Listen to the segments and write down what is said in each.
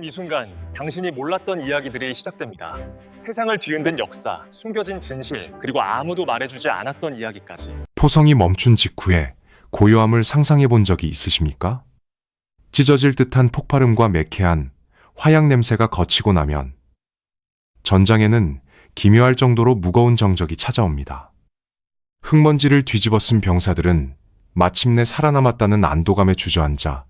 지금 이 순간 당신이 몰랐던 이야기들이 시작됩니다. 세상을 뒤흔든 역사, 숨겨진 진실, 그리고 아무도 말해주지 않았던 이야기까지. 포성이 멈춘 직후에 고요함을 상상해 본 적이 있으십니까? 찢어질 듯한 폭발음과 매캐한 화약 냄새가 거치고 나면 전장에는 기묘할 정도로 무거운 정적이 찾아옵니다. 흙먼지를 뒤집어 쓴 병사들은 마침내 살아남았다는 안도감에 주저앉아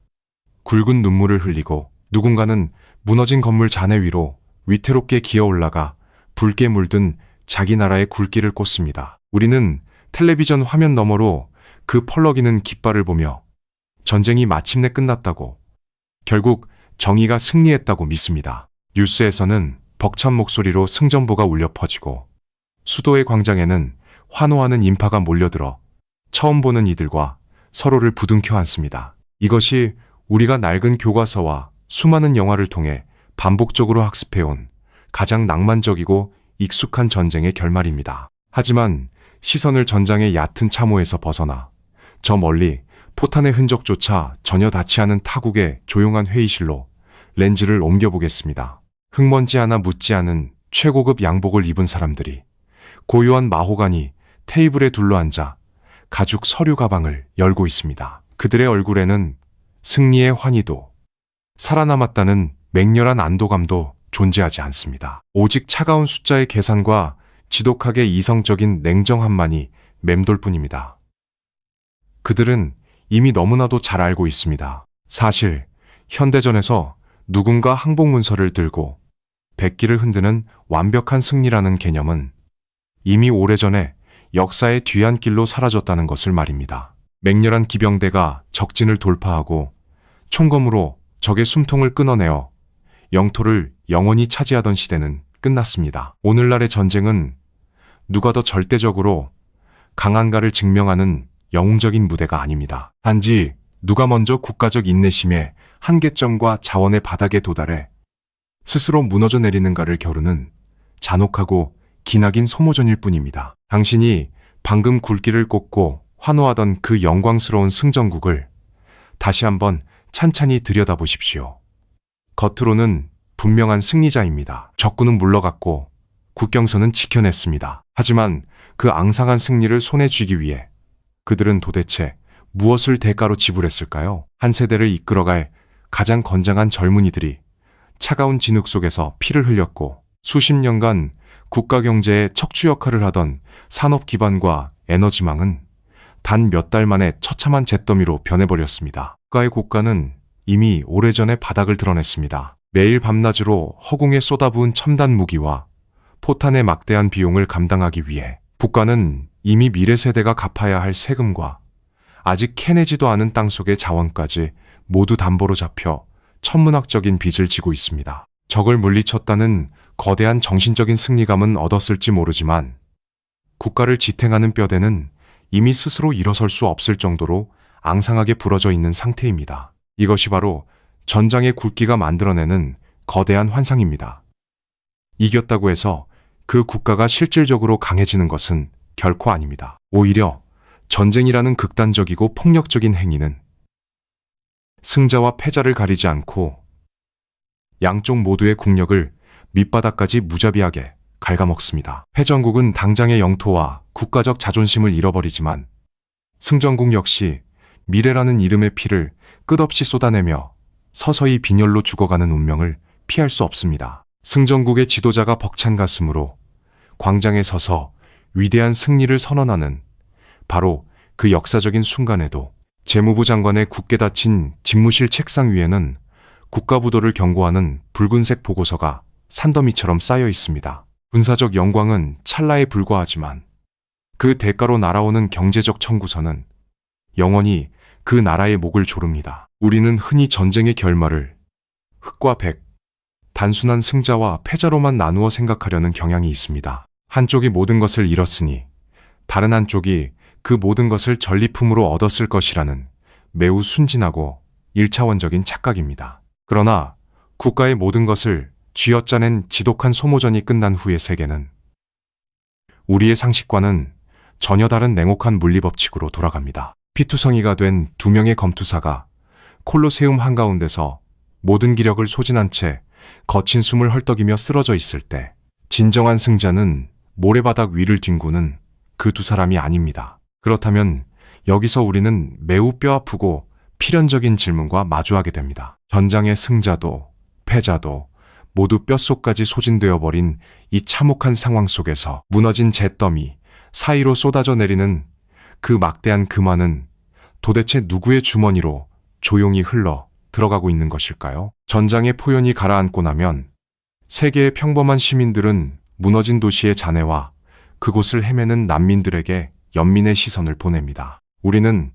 굵은 눈물을 흘리고, 누군가는 무너진 건물 잔해 위로 위태롭게 기어 올라가 붉게 물든 자기 나라의 굴기를 꽂습니다. 우리는 텔레비전 화면 너머로 그 펄럭이는 깃발을 보며 전쟁이 마침내 끝났다고, 결국 정의가 승리했다고 믿습니다. 뉴스에서는 벅찬 목소리로 승전보가 울려 퍼지고, 수도의 광장에는 환호하는 인파가 몰려들어 처음 보는 이들과 서로를 부둥켜 안습니다. 이것이 우리가 낡은 교과서와 수많은 영화를 통해 반복적으로 학습해온 가장 낭만적이고 익숙한 전쟁의 결말입니다. 하지만 시선을 전장의 얕은 참호에서 벗어나 저 멀리 포탄의 흔적조차 전혀 닿지 않은 타국의 조용한 회의실로 렌즈를 옮겨보겠습니다. 흙먼지 하나 묻지 않은 최고급 양복을 입은 사람들이 고요한 마호가니 테이블에 둘러앉아 가죽 서류 가방을 열고 있습니다. 그들의 얼굴에는 승리의 환희도, 살아남았다는 맹렬한 안도감도 존재하지 않습니다. 오직 차가운 숫자의 계산과 지독하게 이성적인 냉정함만이 맴돌 뿐입니다. 그들은 이미 너무나도 잘 알고 있습니다. 사실 현대전에서 누군가 항복문서를 들고 백기를 흔드는 완벽한 승리라는 개념은 이미 오래전에 역사의 뒤안길로 사라졌다는 것을 말입니다. 맹렬한 기병대가 적진을 돌파하고 총검으로 적의 숨통을 끊어내어 영토를 영원히 차지하던 시대는 끝났습니다. 오늘날의 전쟁은 누가 더 절대적으로 강한가를 증명하는 영웅적인 무대가 아닙니다. 단지 누가 먼저 국가적 인내심의 한계점과 자원의 바닥에 도달해 스스로 무너져 내리는가를 겨루는 잔혹하고 기나긴 소모전일 뿐입니다. 당신이 방금 굴기를 꽂고 환호하던 그 영광스러운 승전국을 다시 한번 찬찬히 들여다보십시오. 겉으로는 분명한 승리자입니다. 적군은 물러갔고 국경선은 지켜냈습니다. 하지만 그 앙상한 승리를 손에 쥐기 위해 그들은 도대체 무엇을 대가로 지불했을까요? 한 세대를 이끌어갈 가장 건장한 젊은이들이 차가운 진흙 속에서 피를 흘렸고, 수십 년간 국가 경제의 척추 역할을 하던 산업 기반과 에너지망은 단 몇 달 만에 처참한 잿더미로 변해버렸습니다. 국가의 고가는 이미 오래전에 바닥을 드러냈습니다. 매일 밤낮으로 허공에 쏟아부은 첨단 무기와 포탄의 막대한 비용을 감당하기 위해 국가는 이미 미래 세대가 갚아야 할 세금과 아직 캐내지도 않은 땅속의 자원까지 모두 담보로 잡혀 천문학적인 빚을 지고 있습니다. 적을 물리쳤다는 거대한 정신적인 승리감은 얻었을지 모르지만 국가를 지탱하는 뼈대는 이미 스스로 일어설 수 없을 정도로 앙상하게 부러져 있는 상태입니다. 이것이 바로 전장의 굵기가 만들어내는 거대한 환상입니다. 이겼다고 해서 그 국가가 실질적으로 강해지는 것은 결코 아닙니다. 오히려 전쟁이라는 극단적이고 폭력적인 행위는 승자와 패자를 가리지 않고 양쪽 모두의 국력을 밑바닥까지 무자비하게 갉아먹습니다. 패전국은 당장의 영토와 국가적 자존심을 잃어버리지만 승전국 역시 미래라는 이름의 피를 끝없이 쏟아내며 서서히 빈혈로 죽어가는 운명을 피할 수 없습니다. 승전국의 지도자가 벅찬 가슴으로 광장에 서서 위대한 승리를 선언하는 바로 그 역사적인 순간에도 재무부 장관의 굳게 닫힌 집무실 책상 위에는 국가부도를 경고하는 붉은색 보고서가 산더미처럼 쌓여 있습니다. 군사적 영광은 찰나에 불과하지만 그 대가로 날아오는 경제적 청구서는 영원히 그 나라의 목을 조릅니다. 우리는 흔히 전쟁의 결말을 흑과 백, 단순한 승자와 패자로만 나누어 생각하려는 경향이 있습니다. 한쪽이 모든 것을 잃었으니 다른 한쪽이 그 모든 것을 전리품으로 얻었을 것이라는 매우 순진하고 1차원적인 착각입니다. 그러나 국가의 모든 것을 쥐어짜낸 지독한 소모전이 끝난 후의 세계는 우리의 상식과는 전혀 다른 냉혹한 물리법칙으로 돌아갑니다. 피투성이가 된 두 명의 검투사가 콜로세움 한가운데서 모든 기력을 소진한 채 거친 숨을 헐떡이며 쓰러져 있을 때 진정한 승자는 모래바닥 위를 뒹구는 그 두 사람이 아닙니다. 그렇다면 여기서 우리는 매우 뼈아프고 필연적인 질문과 마주하게 됩니다. 전장의 승자도 패자도 모두 뼛속까지 소진되어 버린 이 참혹한 상황 속에서 무너진 잿더미 사이로 쏟아져 내리는 그 막대한 금화는 도대체 누구의 주머니로 조용히 흘러 들어가고 있는 것일까요? 전장의 포연이 가라앉고 나면 세계의 평범한 시민들은 무너진 도시의 잔해와 그곳을 헤매는 난민들에게 연민의 시선을 보냅니다. 우리는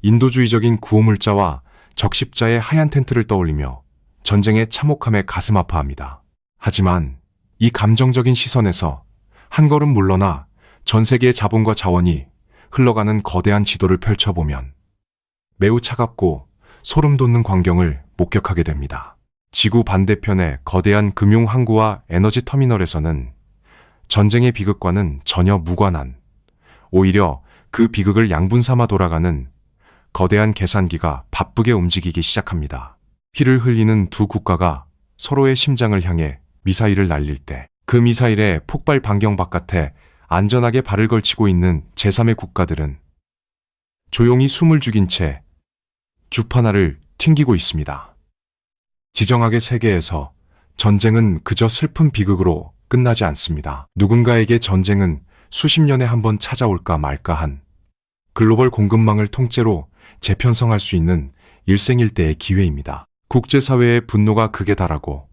인도주의적인 구호물자와 적십자의 하얀 텐트를 떠올리며 전쟁의 참혹함에 가슴 아파합니다. 하지만 이 감정적인 시선에서 한 걸음 물러나 전 세계의 자본과 자원이 흘러가는 거대한 지도를 펼쳐보면 매우 차갑고 소름 돋는 광경을 목격하게 됩니다. 지구 반대편의 거대한 금융 항구와 에너지 터미널에서는 전쟁의 비극과는 전혀 무관한, 오히려 그 비극을 양분 삼아 돌아가는 거대한 계산기가 바쁘게 움직이기 시작합니다. 피를 흘리는 두 국가가 서로의 심장을 향해 미사일을 날릴 때 그 미사일의 폭발 반경 바깥에 안전하게 발을 걸치고 있는 제3의 국가들은 조용히 숨을 죽인 채 주파나를 튕기고 있습니다. 지정학의 세계에서 전쟁은 그저 슬픈 비극으로 끝나지 않습니다. 누군가에게 전쟁은 수십 년에 한 번 찾아올까 말까한 글로벌 공급망을 통째로 재편성할 수 있는 일생일대의 기회입니다. 국제사회의 분노가 극에 달하고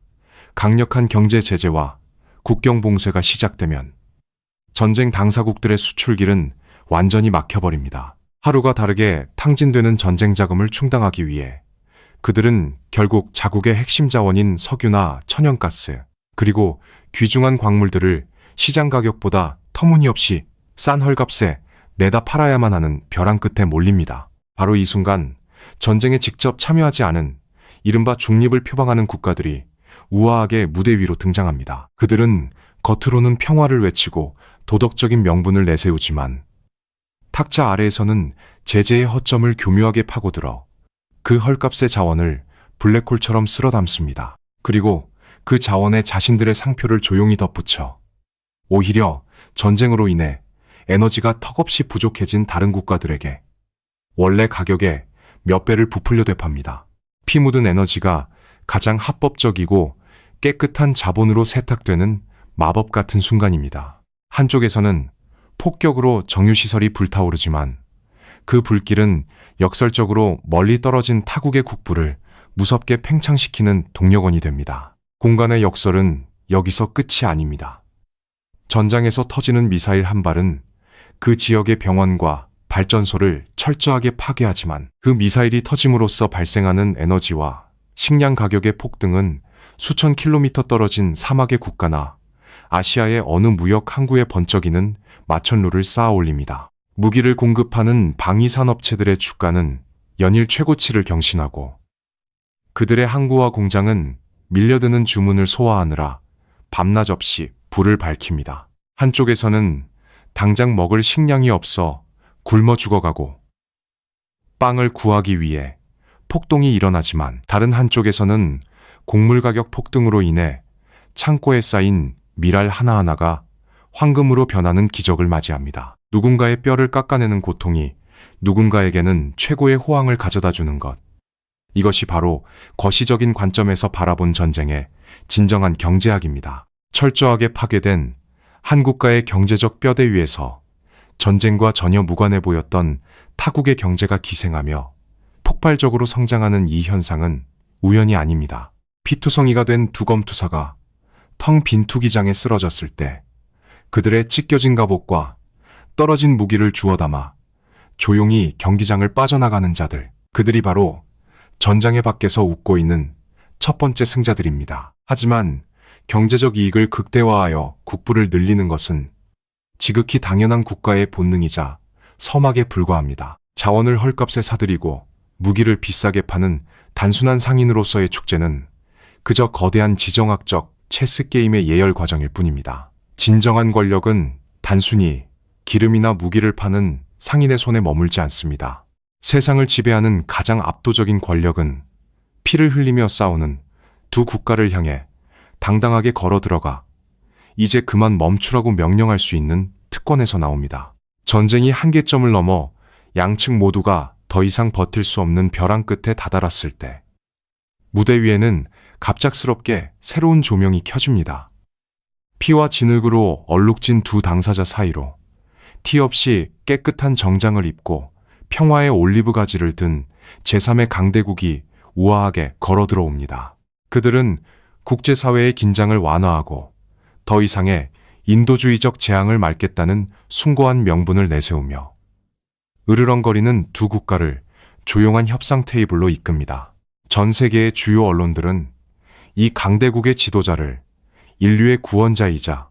강력한 경제 제재와 국경 봉쇄가 시작되면 전쟁 당사국들의 수출길은 완전히 막혀버립니다. 하루가 다르게 탕진되는 전쟁 자금을 충당하기 위해 그들은 결국 자국의 핵심 자원인 석유나 천연가스, 그리고 귀중한 광물들을 시장 가격보다 터무니없이 싼 헐값에 내다 팔아야만 하는 벼랑 끝에 몰립니다. 바로 이 순간 전쟁에 직접 참여하지 않은 이른바 중립을 표방하는 국가들이 우아하게 무대 위로 등장합니다. 그들은 겉으로는 평화를 외치고 도덕적인 명분을 내세우지만 탁자 아래에서는 제재의 허점을 교묘하게 파고들어 그 헐값의 자원을 블랙홀처럼 쓸어 담습니다. 그리고 그 자원에 자신들의 상표를 조용히 덧붙여 오히려 전쟁으로 인해 에너지가 턱없이 부족해진 다른 국가들에게 원래 가격의 몇 배를 부풀려 되팝니다. 피 묻은 에너지가 가장 합법적이고 깨끗한 자본으로 세탁되는 마법 같은 순간입니다. 한쪽에서는 폭격으로 정유시설이 불타오르지만 그 불길은 역설적으로 멀리 떨어진 타국의 국부를 무섭게 팽창시키는 동력원이 됩니다. 공간의 역설은 여기서 끝이 아닙니다. 전장에서 터지는 미사일 한 발은 그 지역의 병원과 발전소를 철저하게 파괴하지만 그 미사일이 터짐으로써 발생하는 에너지와 식량 가격의 폭등은 수천 킬로미터 떨어진 사막의 국가나 아시아의 어느 무역 항구에 번쩍이는 마천루를 쌓아 올립니다. 무기를 공급하는 방위산업체들의 주가는 연일 최고치를 경신하고 그들의 항구와 공장은 밀려드는 주문을 소화하느라 밤낮 없이 불을 밝힙니다. 한쪽에서는 당장 먹을 식량이 없어 굶어 죽어가고 빵을 구하기 위해 폭동이 일어나지만 다른 한쪽에서는 곡물 가격 폭등으로 인해 창고에 쌓인 미랄 하나하나가 황금으로 변하는 기적을 맞이합니다. 누군가의 뼈를 깎아내는 고통이 누군가에게는 최고의 호황을 가져다 주는 것. 이것이 바로 거시적인 관점에서 바라본 전쟁의 진정한 경제학입니다. 철저하게 파괴된 한 국가의 경제적 뼈대 위에서 전쟁과 전혀 무관해 보였던 타국의 경제가 기생하며 폭발적으로 성장하는 이 현상은 우연이 아닙니다. 피투성이가 된 두검투사가 텅 빈 투기장에 쓰러졌을 때 그들의 찢겨진 갑옷과 떨어진 무기를 주워 담아 조용히 경기장을 빠져나가는 자들, 그들이 바로 전장의 밖에서 웃고 있는 첫 번째 승자들입니다. 하지만 경제적 이익을 극대화하여 국부를 늘리는 것은 지극히 당연한 국가의 본능이자 서막에 불과합니다. 자원을 헐값에 사들이고 무기를 비싸게 파는 단순한 상인으로서의 축제는 그저 거대한 지정학적 체스 게임의 예열 과정일 뿐입니다. 진정한 권력은 단순히 기름이나 무기를 파는 상인의 손에 머물지 않습니다. 세상을 지배하는 가장 압도적인 권력은 피를 흘리며 싸우는 두 국가를 향해 당당하게 걸어 들어가 이제 그만 멈추라고 명령할 수 있는 특권에서 나옵니다. 전쟁이 한계점을 넘어 양측 모두가 더 이상 버틸 수 없는 벼랑 끝에 다다랐을 때 무대 위에는 갑작스럽게 새로운 조명이 켜집니다. 피와 진흙으로 얼룩진 두 당사자 사이로 티 없이 깨끗한 정장을 입고 평화의 올리브 가지를 든 제3의 강대국이 우아하게 걸어 들어옵니다. 그들은 국제사회의 긴장을 완화하고 더 이상의 인도주의적 재앙을 막겠다는 숭고한 명분을 내세우며 으르렁거리는 두 국가를 조용한 협상 테이블로 이끕니다. 전 세계의 주요 언론들은 이 강대국의 지도자를 인류의 구원자이자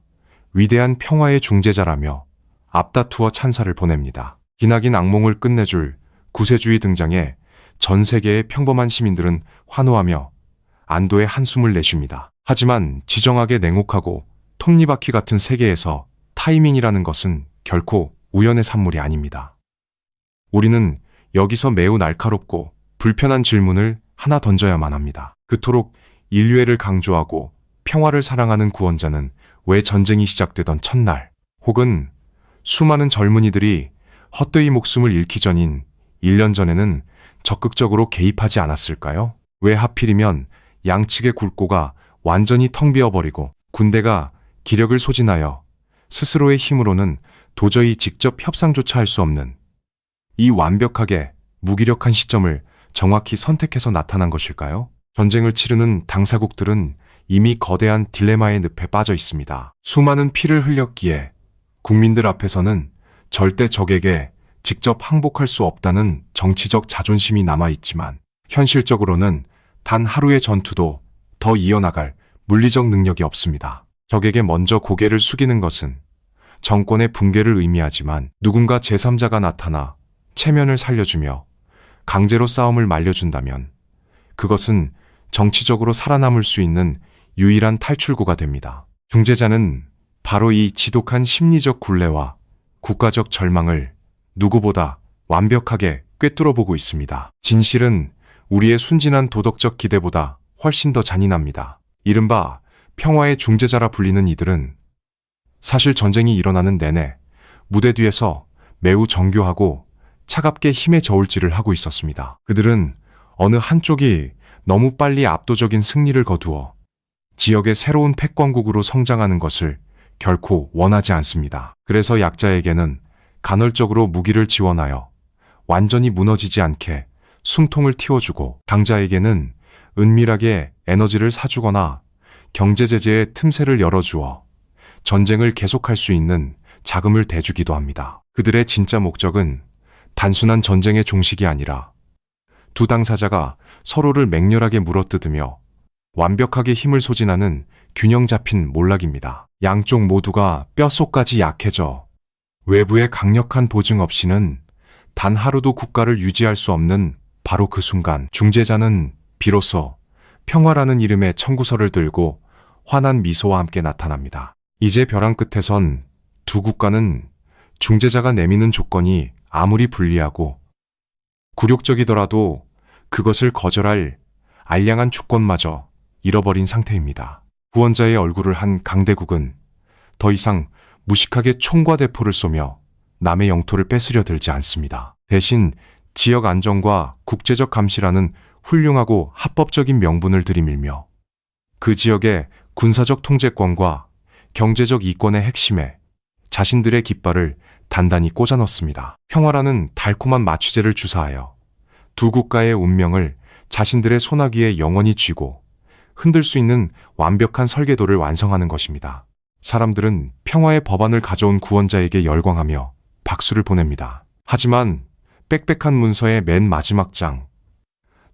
위대한 평화의 중재자라며 앞다투어 찬사를 보냅니다. 기나긴 악몽을 끝내줄 구세주의 등장에 전 세계의 평범한 시민들은 환호하며 안도의 한숨을 내쉽니다. 하지만 지정하게 냉혹하고 톱니바퀴 같은 세계에서 타이밍이라는 것은 결코 우연의 산물이 아닙니다. 우리는 여기서 매우 날카롭고 불편한 질문을 하나 던져야만 합니다. 그토록 인류애를 강조하고 평화를 사랑하는 구원자는 왜 전쟁이 시작되던 첫날 혹은 수많은 젊은이들이 헛되이 목숨을 잃기 전인 1년 전에는 적극적으로 개입하지 않았을까요? 왜 하필이면 양측의 굴꼬가 완전히 텅 비어버리고 군대가 기력을 소진하여 스스로의 힘으로는 도저히 직접 협상조차 할 수 없는 이 완벽하게 무기력한 시점을 정확히 선택해서 나타난 것일까요? 전쟁을 치르는 당사국들은 이미 거대한 딜레마의 늪에 빠져 있습니다. 수많은 피를 흘렸기에 국민들 앞에서는 절대 적에게 직접 항복할 수 없다는 정치적 자존심이 남아있지만 현실적으로는 단 하루의 전투도 더 이어나갈 물리적 능력이 없습니다. 적에게 먼저 고개를 숙이는 것은 정권의 붕괴를 의미하지만 누군가 제3자가 나타나 체면을 살려주며 강제로 싸움을 말려준다면 그것은 정치적으로 살아남을 수 있는 유일한 탈출구가 됩니다. 중재자는 바로 이 지독한 심리적 굴레와 국가적 절망을 누구보다 완벽하게 꿰뚫어 보고 있습니다. 진실은 우리의 순진한 도덕적 기대보다 훨씬 더 잔인합니다. 이른바 평화의 중재자라 불리는 이들은 사실 전쟁이 일어나는 내내 무대 뒤에서 매우 정교하고 차갑게 힘의 저울질을 하고 있었습니다. 그들은 어느 한쪽이 너무 빨리 압도적인 승리를 거두어 지역의 새로운 패권국으로 성장하는 것을 결코 원하지 않습니다. 그래서 약자에게는 간헐적으로 무기를 지원하여 완전히 무너지지 않게 숨통을 틔워주고 강자에게는 은밀하게 에너지를 사주거나 경제 제재의 틈새를 열어주어 전쟁을 계속할 수 있는 자금을 대주기도 합니다. 그들의 진짜 목적은 단순한 전쟁의 종식이 아니라 두 당사자가 서로를 맹렬하게 물어뜯으며 완벽하게 힘을 소진하는 균형 잡힌 몰락입니다. 양쪽 모두가 뼛속까지 약해져 외부의 강력한 보증 없이는 단 하루도 국가를 유지할 수 없는 바로 그 순간 중재자는 비로소 평화라는 이름의 청구서를 들고 환한 미소와 함께 나타납니다. 이제 벼랑 끝에선 두 국가는 중재자가 내미는 조건이 아무리 불리하고 굴욕적이더라도 그것을 거절할 알량한 주권마저 잃어버린 상태입니다. 구원자의 얼굴을 한 강대국은 더 이상 무식하게 총과 대포를 쏘며 남의 영토를 뺏으려 들지 않습니다. 대신 지역 안정과 국제적 감시라는 훌륭하고 합법적인 명분을 들이밀며 그 지역의 군사적 통제권과 경제적 이권의 핵심에 자신들의 깃발을 단단히 꽂아 넣습니다. 평화라는 달콤한 마취제를 주사하여 두 국가의 운명을 자신들의 손아귀에 영원히 쥐고 흔들 수 있는 완벽한 설계도를 완성하는 것입니다. 사람들은 평화의 법안을 가져온 구원자에게 열광하며 박수를 보냅니다. 하지만 빽빽한 문서의 맨 마지막 장,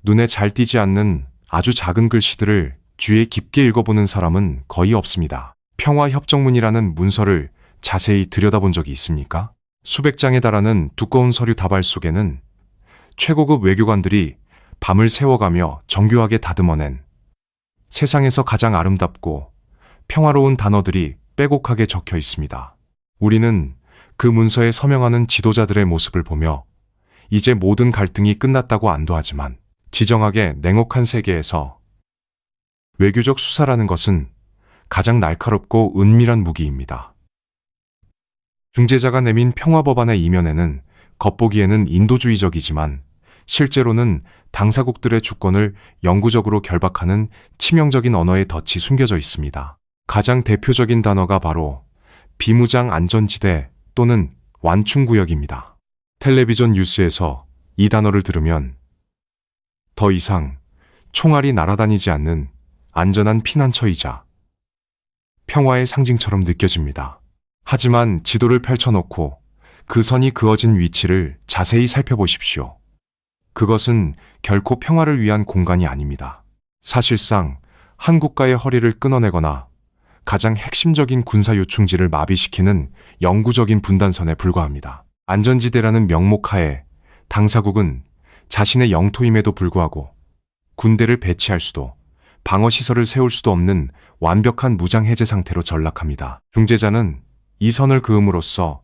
눈에 잘 띄지 않는 아주 작은 글씨들을 주의 깊게 읽어보는 사람은 거의 없습니다. 평화협정문이라는 문서를 자세히 들여다본 적이 있습니까? 수백 장에 달하는 두꺼운 서류 다발 속에는 최고급 외교관들이 밤을 새워가며 정교하게 다듬어낸 세상에서 가장 아름답고 평화로운 단어들이 빼곡하게 적혀 있습니다. 우리는 그 문서에 서명하는 지도자들의 모습을 보며 이제 모든 갈등이 끝났다고 안도하지만 지정학의 냉혹한 세계에서 외교적 수사라는 것은 가장 날카롭고 은밀한 무기입니다. 중재자가 내민 평화법안의 이면에는 겉보기에는 인도주의적이지만 실제로는 당사국들의 주권을 영구적으로 결박하는 치명적인 언어의 덫이 숨겨져 있습니다. 가장 대표적인 단어가 바로 비무장 안전지대 또는 완충구역입니다. 텔레비전 뉴스에서 이 단어를 들으면 더 이상 총알이 날아다니지 않는 안전한 피난처이자 평화의 상징처럼 느껴집니다. 하지만 지도를 펼쳐놓고 그 선이 그어진 위치를 자세히 살펴보십시오. 그것은 결코 평화를 위한 공간이 아닙니다. 사실상 한 국가의 허리를 끊어내거나 가장 핵심적인 군사 요충지를 마비시키는 영구적인 분단선에 불과합니다. 안전지대라는 명목하에 당사국은 자신의 영토임에도 불구하고 군대를 배치할 수도 방어시설을 세울 수도 없는 완벽한 무장해제 상태로 전락합니다. 중재자는 이 선을 그음으로써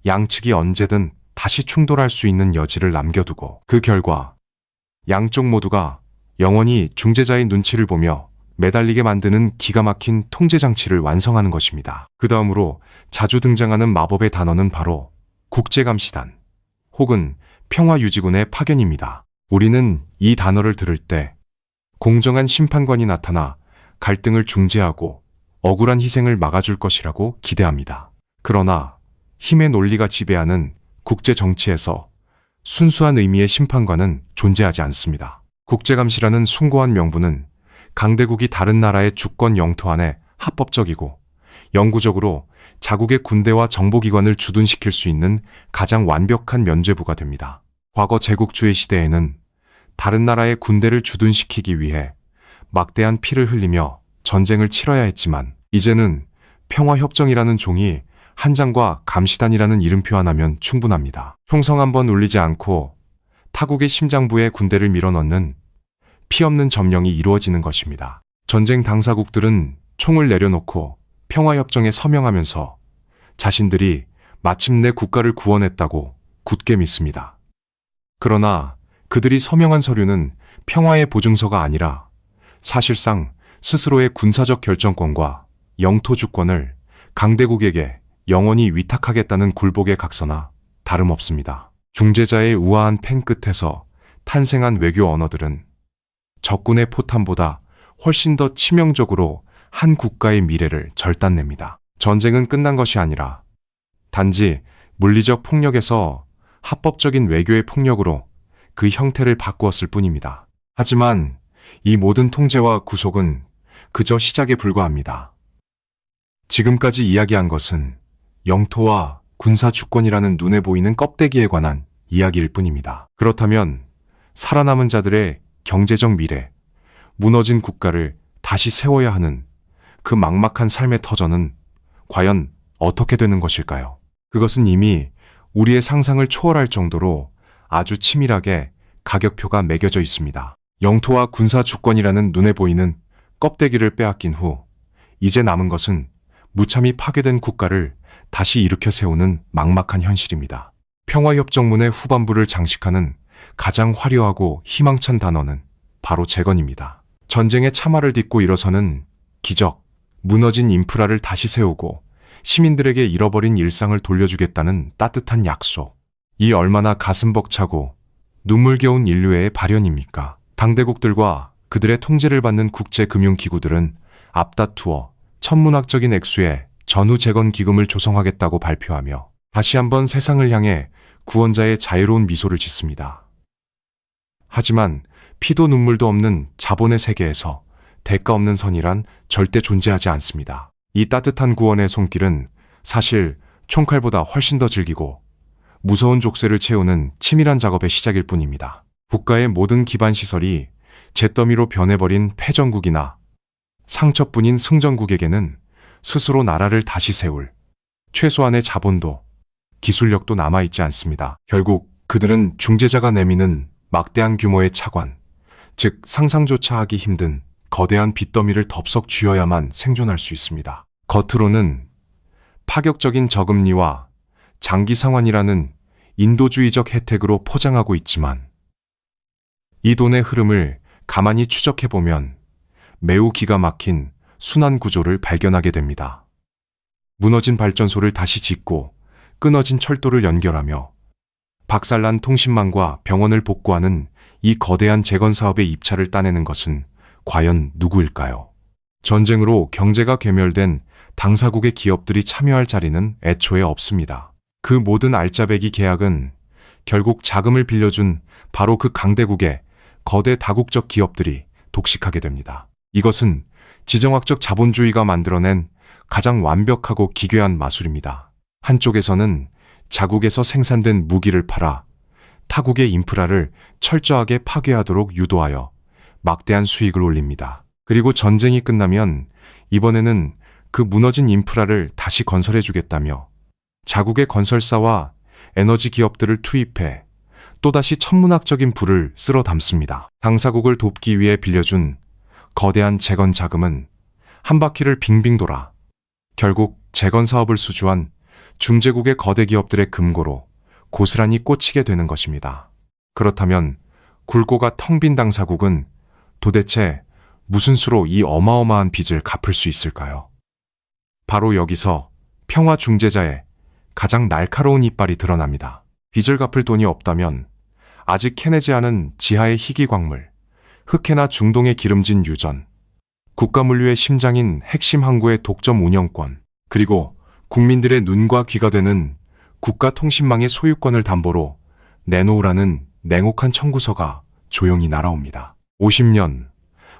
양측이 언제든 다시 충돌할 수 있는 여지를 남겨두고 그 결과 양쪽 모두가 영원히 중재자의 눈치를 보며 매달리게 만드는 기가 막힌 통제장치를 완성하는 것입니다. 그 다음으로 자주 등장하는 마법의 단어는 바로 국제감시단 혹은 평화유지군의 파견입니다. 우리는 이 단어를 들을 때 공정한 심판관이 나타나 갈등을 중재하고 억울한 희생을 막아줄 것이라고 기대합니다. 그러나 힘의 논리가 지배하는 국제 정치에서 순수한 의미의 심판관은 존재하지 않습니다. 국제감시라는 숭고한 명분은 강대국이 다른 나라의 주권 영토 안에 합법적이고 영구적으로 자국의 군대와 정보기관을 주둔시킬 수 있는 가장 완벽한 면죄부가 됩니다. 과거 제국주의 시대에는 다른 나라의 군대를 주둔시키기 위해 막대한 피를 흘리며 전쟁을 치러야 했지만 이제는 평화협정이라는 종이 한 장과 감시단이라는 이름표 하나면 충분합니다. 총성 한번 울리지 않고 타국의 심장부에 군대를 밀어넣는 피 없는 점령이 이루어지는 것입니다. 전쟁 당사국들은 총을 내려놓고 평화협정에 서명하면서 자신들이 마침내 국가를 구원했다고 굳게 믿습니다. 그러나 그들이 서명한 서류는 평화의 보증서가 아니라 사실상 스스로의 군사적 결정권과 영토 주권을 강대국에게 영원히 위탁하겠다는 굴복의 각서나 다름없습니다. 중재자의 우아한 펜 끝에서 탄생한 외교 언어들은 적군의 포탄보다 훨씬 더 치명적으로 한 국가의 미래를 절단냅니다. 전쟁은 끝난 것이 아니라 단지 물리적 폭력에서 합법적인 외교의 폭력으로 그 형태를 바꾸었을 뿐입니다. 하지만 이 모든 통제와 구속은 그저 시작에 불과합니다. 지금까지 이야기한 것은 영토와 군사 주권이라는 눈에 보이는 껍데기에 관한 이야기일 뿐입니다. 그렇다면 살아남은 자들의 경제적 미래, 무너진 국가를 다시 세워야 하는 그 막막한 삶의 터전은 과연 어떻게 되는 것일까요? 그것은 이미 우리의 상상을 초월할 정도로 아주 치밀하게 가격표가 매겨져 있습니다. 영토와 군사 주권이라는 눈에 보이는 껍데기를 빼앗긴 후 이제 남은 것은 무참히 파괴된 국가를 다시 일으켜 세우는 막막한 현실입니다. 평화협정문의 후반부를 장식하는 가장 화려하고 희망찬 단어는 바로 재건입니다. 전쟁의 참화를 딛고 일어서는 기적, 무너진 인프라를 다시 세우고 시민들에게 잃어버린 일상을 돌려주겠다는 따뜻한 약속. 이 얼마나 가슴 벅차고 눈물겨운 인류애의 발현입니까? 당대국들과 그들의 통제를 받는 국제금융기구들은 앞다투어 천문학적인 액수의 전후 재건 기금을 조성하겠다고 발표하며 다시 한번 세상을 향해 구원자의 자유로운 미소를 짓습니다. 하지만 피도 눈물도 없는 자본의 세계에서 대가 없는 선이란 절대 존재하지 않습니다. 이 따뜻한 구원의 손길은 사실 총칼보다 훨씬 더 질기고 무서운 족쇄를 채우는 치밀한 작업의 시작일 뿐입니다. 국가의 모든 기반 시설이 잿더미로 변해버린 패전국이나 상처뿐인 승전국에게는 스스로 나라를 다시 세울 최소한의 자본도 기술력도 남아있지 않습니다. 결국 그들은 중재자가 내미는 막대한 규모의 차관, 즉 상상조차 하기 힘든 거대한 빚더미를 덥석 쥐어야만 생존할 수 있습니다. 겉으로는 파격적인 저금리와 장기 상환이라는 인도주의적 혜택으로 포장하고 있지만 이 돈의 흐름을 가만히 추적해보면 매우 기가 막힌 순환 구조를 발견하게 됩니다. 무너진 발전소를 다시 짓고 끊어진 철도를 연결하며 박살난 통신망과 병원을 복구하는 이 거대한 재건 사업의 입찰을 따내는 것은 과연 누구일까요? 전쟁으로 경제가 괴멸된 당사국의 기업들이 참여할 자리는 애초에 없습니다. 그 모든 알짜배기 계약은 결국 자금을 빌려준 바로 그 강대국의 거대 다국적 기업들이 독식하게 됩니다. 이것은 지정학적 자본주의가 만들어낸 가장 완벽하고 기괴한 마술입니다. 한쪽에서는 자국에서 생산된 무기를 팔아 타국의 인프라를 철저하게 파괴하도록 유도하여 막대한 수익을 올립니다. 그리고 전쟁이 끝나면 이번에는 그 무너진 인프라를 다시 건설해주겠다며 자국의 건설사와 에너지 기업들을 투입해 또다시 천문학적인 부를 쓸어 담습니다. 당사국을 돕기 위해 빌려준 거대한 재건 자금은 한 바퀴를 빙빙 돌아 결국 재건 사업을 수주한 중재국의 거대 기업들의 금고로 고스란히 꽂히게 되는 것입니다. 그렇다면 굴고가 텅 빈 당사국은 도대체 무슨 수로 이 어마어마한 빚을 갚을 수 있을까요? 바로 여기서 평화 중재자의 가장 날카로운 이빨이 드러납니다. 빚을 갚을 돈이 없다면 아직 캐내지 않은 지하의 희귀 광물, 흑해나 중동의 기름진 유전, 국가물류의 심장인 핵심 항구의 독점 운영권, 그리고 국민들의 눈과 귀가 되는 국가통신망의 소유권을 담보로 내놓으라는 냉혹한 청구서가 조용히 날아옵니다. 50년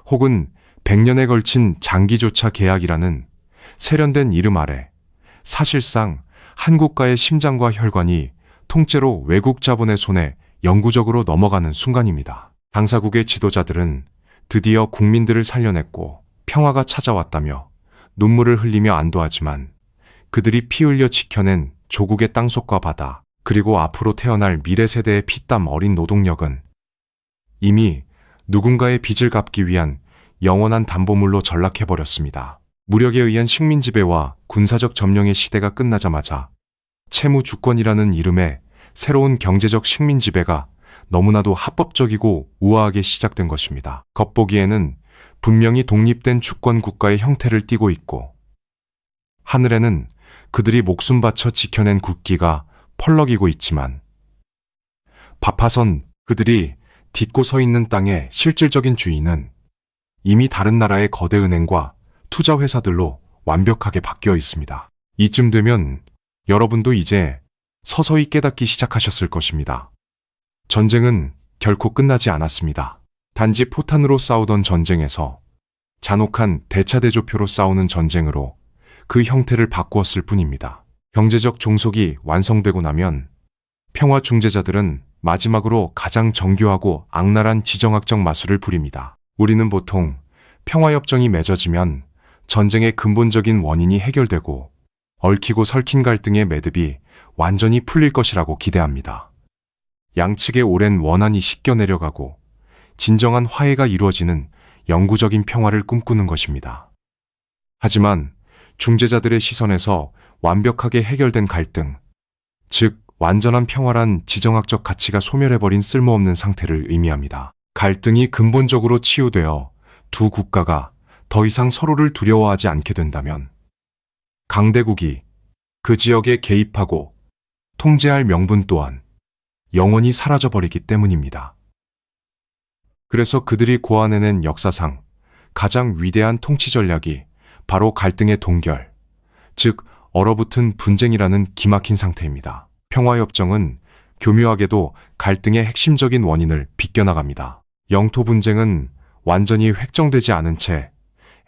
혹은 100년에 걸친 장기조차 계약이라는 세련된 이름 아래 사실상 한 국가의 심장과 혈관이 통째로 외국 자본의 손에 영구적으로 넘어가는 순간입니다. 당사국의 지도자들은 드디어 국민들을 살려냈고 평화가 찾아왔다며 눈물을 흘리며 안도하지만 그들이 피 흘려 지켜낸 조국의 땅속과 바다, 그리고 앞으로 태어날 미래 세대의 피땀 어린 노동력은 이미 누군가의 빚을 갚기 위한 영원한 담보물로 전락해버렸습니다. 무력에 의한 식민 지배와 군사적 점령의 시대가 끝나자마자 채무 주권이라는 이름의 새로운 경제적 식민 지배가 너무나도 합법적이고 우아하게 시작된 것입니다. 겉보기에는 분명히 독립된 주권 국가의 형태를 띠고 있고 하늘에는 그들이 목숨 바쳐 지켜낸 국기가 펄럭이고 있지만 바파선 그들이 딛고 서 있는 땅의 실질적인 주인은 이미 다른 나라의 거대 은행과 투자 회사들로 완벽하게 바뀌어 있습니다. 이쯤 되면 여러분도 이제 서서히 깨닫기 시작하셨을 것입니다. 전쟁은 결코 끝나지 않았습니다. 단지 포탄으로 싸우던 전쟁에서 잔혹한 대차대조표로 싸우는 전쟁으로 그 형태를 바꾸었을 뿐입니다. 경제적 종속이 완성되고 나면 평화 중재자들은 마지막으로 가장 정교하고 악랄한 지정학적 마술을 부립니다. 우리는 보통 평화협정이 맺어지면 전쟁의 근본적인 원인이 해결되고 얽히고 설킨 갈등의 매듭이 완전히 풀릴 것이라고 기대합니다. 양측의 오랜 원한이 씻겨 내려가고 진정한 화해가 이루어지는 영구적인 평화를 꿈꾸는 것입니다. 하지만 중재자들의 시선에서 완벽하게 해결된 갈등, 즉 완전한 평화란 지정학적 가치가 소멸해버린 쓸모없는 상태를 의미합니다. 갈등이 근본적으로 치유되어 두 국가가 더 이상 서로를 두려워하지 않게 된다면 강대국이 그 지역에 개입하고 통제할 명분 또한 영원히 사라져버리기 때문입니다. 그래서 그들이 고안해낸 역사상 가장 위대한 통치 전략이 바로 갈등의 동결, 즉 얼어붙은 분쟁이라는 기막힌 상태입니다. 평화협정은 교묘하게도 갈등의 핵심적인 원인을 비껴나갑니다. 영토 분쟁은 완전히 획정되지 않은 채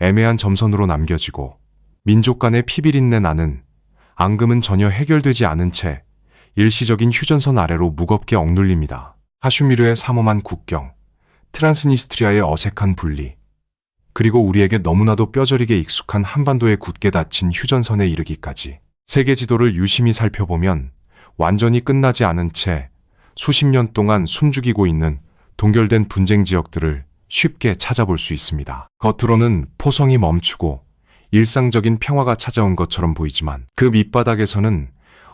애매한 점선으로 남겨지고 민족 간의 피비린내 나는 앙금은 전혀 해결되지 않은 채 일시적인 휴전선 아래로 무겁게 억눌립니다. 카슈미르의 삼엄한 국경, 트란스니스트리아의 어색한 분리, 그리고 우리에게 너무나도 뼈저리게 익숙한 한반도의 굳게 닫힌 휴전선에 이르기까지 세계 지도를 유심히 살펴보면 완전히 끝나지 않은 채 수십 년 동안 숨죽이고 있는 동결된 분쟁 지역들을 쉽게 찾아볼 수 있습니다. 겉으로는 포성이 멈추고 일상적인 평화가 찾아온 것처럼 보이지만 그 밑바닥에서는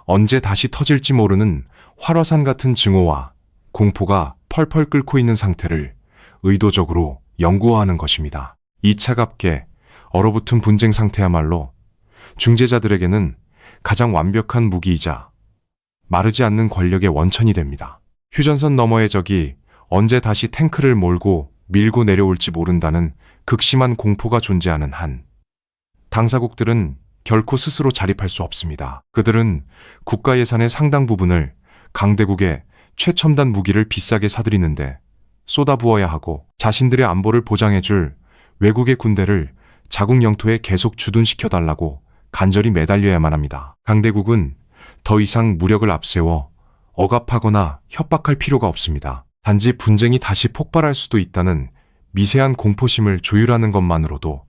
언제 다시 터질지 모르는 활화산 같은 증오와 공포가 펄펄 끓고 있는 상태를 의도적으로 영구화하는 것입니다. 이 차갑게 얼어붙은 분쟁 상태야말로 중재자들에게는 가장 완벽한 무기이자 마르지 않는 권력의 원천이 됩니다. 휴전선 너머의 적이 언제 다시 탱크를 몰고 밀고 내려올지 모른다는 극심한 공포가 존재하는 한 당사국들은 결코 스스로 자립할 수 없습니다. 그들은 국가 예산의 상당 부분을 강대국의 최첨단 무기를 비싸게 사들이는데 쏟아부어야 하고 자신들의 안보를 보장해줄 외국의 군대를 자국 영토에 계속 주둔시켜달라고 간절히 매달려야만 합니다. 강대국은 더 이상 무력을 앞세워 억압하거나 협박할 필요가 없습니다. 단지 분쟁이 다시 폭발할 수도 있다는 미세한 공포심을 조율하는 것만으로도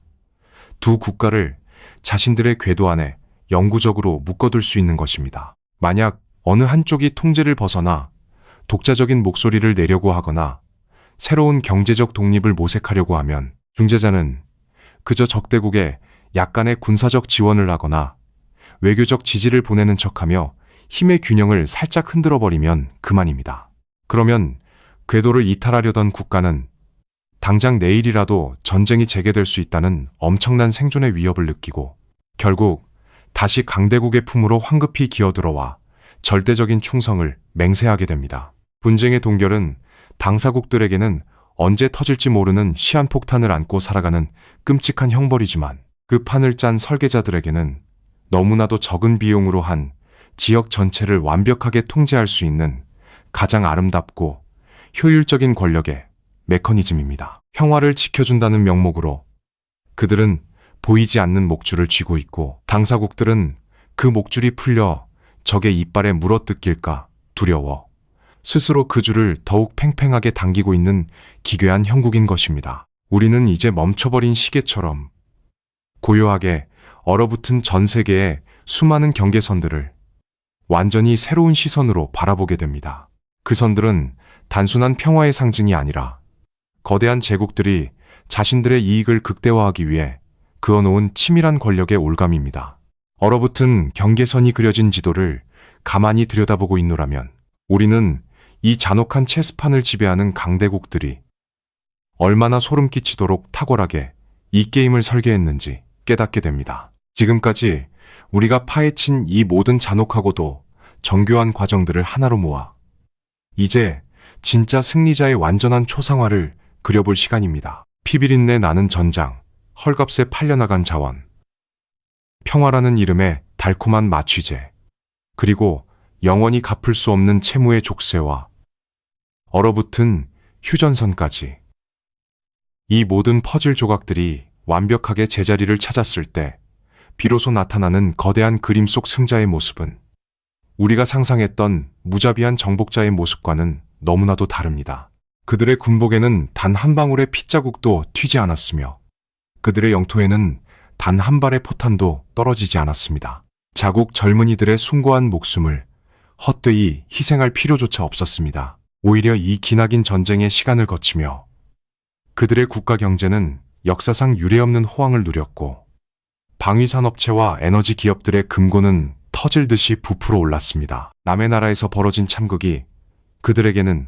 두 국가를 자신들의 궤도 안에 영구적으로 묶어둘 수 있는 것입니다. 만약 어느 한쪽이 통제를 벗어나 독자적인 목소리를 내려고 하거나 새로운 경제적 독립을 모색하려고 하면 중재자는 그저 적대국에 약간의 군사적 지원을 하거나 외교적 지지를 보내는 척하며 힘의 균형을 살짝 흔들어버리면 그만입니다. 그러면 궤도를 이탈하려던 국가는 당장 내일이라도 전쟁이 재개될 수 있다는 엄청난 생존의 위협을 느끼고 결국 다시 강대국의 품으로 황급히 기어들어와 절대적인 충성을 맹세하게 됩니다. 분쟁의 동결은 당사국들에게는 언제 터질지 모르는 시한폭탄을 안고 살아가는 끔찍한 형벌이지만 그 판을 짠 설계자들에게는 너무나도 적은 비용으로 한 지역 전체를 완벽하게 통제할 수 있는 가장 아름답고 효율적인 권력의 메커니즘입니다. 평화를 지켜준다는 명목으로 그들은 보이지 않는 목줄을 쥐고 있고 당사국들은 그 목줄이 풀려 적의 이빨에 물어뜯길까 두려워 스스로 그 줄을 더욱 팽팽하게 당기고 있는 기괴한 형국인 것입니다. 우리는 이제 멈춰버린 시계처럼 고요하게 얼어붙은 전 세계의 수많은 경계선들을 완전히 새로운 시선으로 바라보게 됩니다. 그 선들은 단순한 평화의 상징이 아니라 거대한 제국들이 자신들의 이익을 극대화하기 위해 그어놓은 치밀한 권력의 올감입니다. 얼어붙은 경계선이 그려진 지도를 가만히 들여다보고 있노라면 우리는 이 잔혹한 체스판을 지배하는 강대국들이 얼마나 소름 끼치도록 탁월하게 이 게임을 설계했는지 깨닫게 됩니다. 지금까지 우리가 파헤친 이 모든 잔혹하고도 정교한 과정들을 하나로 모아 이제 진짜 승리자의 완전한 초상화를 그려볼 시간입니다. 피비린내 나는 전장, 헐값에 팔려나간 자원, 평화라는 이름의 달콤한 마취제, 그리고 영원히 갚을 수 없는 채무의 족쇄와 얼어붙은 휴전선까지. 이 모든 퍼즐 조각들이 완벽하게 제자리를 찾았을 때 비로소 나타나는 거대한 그림 속 승자의 모습은 우리가 상상했던 무자비한 정복자의 모습과는 너무나도 다릅니다. 그들의 군복에는 단 한 방울의 핏자국도 튀지 않았으며 그들의 영토에는 단 한 발의 포탄도 떨어지지 않았습니다. 자국 젊은이들의 숭고한 목숨을 헛되이 희생할 필요조차 없었습니다. 오히려 이 기나긴 전쟁의 시간을 거치며 그들의 국가 경제는 역사상 유례없는 호황을 누렸고 방위산업체와 에너지 기업들의 금고는 터질 듯이 부풀어 올랐습니다. 남의 나라에서 벌어진 참극이 그들에게는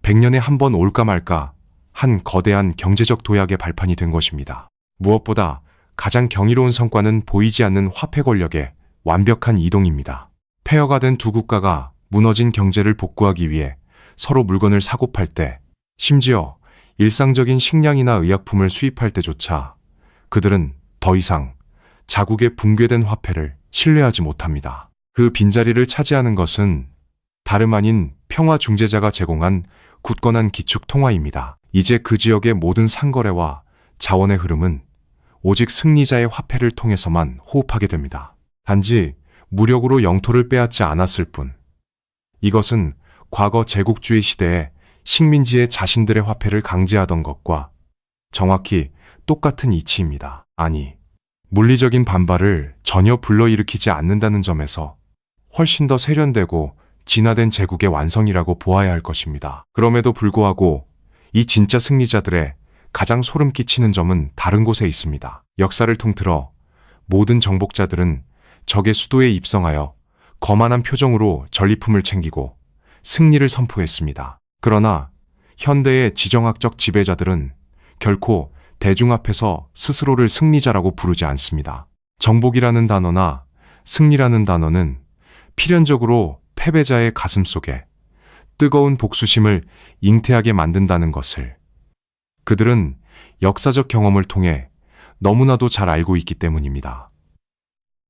100년에 한 번 올까 말까 한 거대한 경제적 도약의 발판이 된 것입니다. 무엇보다 가장 경이로운 성과는 보이지 않는 화폐 권력의 완벽한 이동입니다. 폐허가 된 두 국가가 무너진 경제를 복구하기 위해 서로 물건을 사고 팔 때, 심지어 일상적인 식량이나 의약품을 수입할 때조차 그들은 더 이상 자국의 붕괴된 화폐를 신뢰하지 못합니다. 그 빈자리를 차지하는 것은 다름 아닌 평화 중재자가 제공한 굳건한 기축 통화입니다. 이제 그 지역의 모든 상거래와 자원의 흐름은 오직 승리자의 화폐를 통해서만 호흡하게 됩니다. 단지 무력으로 영토를 빼앗지 않았을 뿐. 이것은 과거 제국주의 시대에 식민지의 자신들의 화폐를 강제하던 것과 정확히 똑같은 이치입니다. 아니, 물리적인 반발을 전혀 불러일으키지 않는다는 점에서 훨씬 더 세련되고 진화된 제국의 완성이라고 보아야 할 것입니다. 그럼에도 불구하고 이 진짜 승리자들의 가장 소름 끼치는 점은 다른 곳에 있습니다. 역사를 통틀어 모든 정복자들은 적의 수도에 입성하여 거만한 표정으로 전리품을 챙기고 승리를 선포했습니다. 그러나 현대의 지정학적 지배자들은 결코 대중 앞에서 스스로를 승리자라고 부르지 않습니다. 정복이라는 단어나 승리라는 단어는 필연적으로 패배자의 가슴 속에 뜨거운 복수심을 잉태하게 만든다는 것을 그들은 역사적 경험을 통해 너무나도 잘 알고 있기 때문입니다.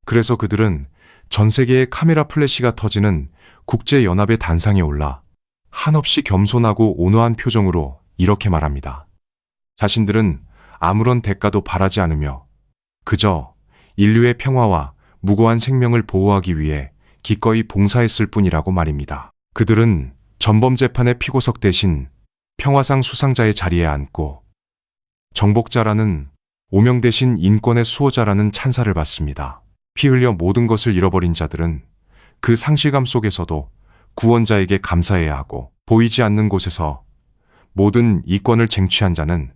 그래서 그들은 전 세계의 카메라 플래시가 터지는 국제연합의 단상에 올라 한없이 겸손하고 온화한 표정으로 이렇게 말합니다. 자신들은 아무런 대가도 바라지 않으며 그저 인류의 평화와 무고한 생명을 보호하기 위해 기꺼이 봉사했을 뿐이라고 말입니다. 그들은 전범재판의 피고석 대신 평화상 수상자의 자리에 앉고 정복자라는 오명 대신 인권의 수호자라는 찬사를 받습니다. 피 흘려 모든 것을 잃어버린 자들은 그 상실감 속에서도 구원자에게 감사해야 하고 보이지 않는 곳에서 모든 이권을 쟁취한 자는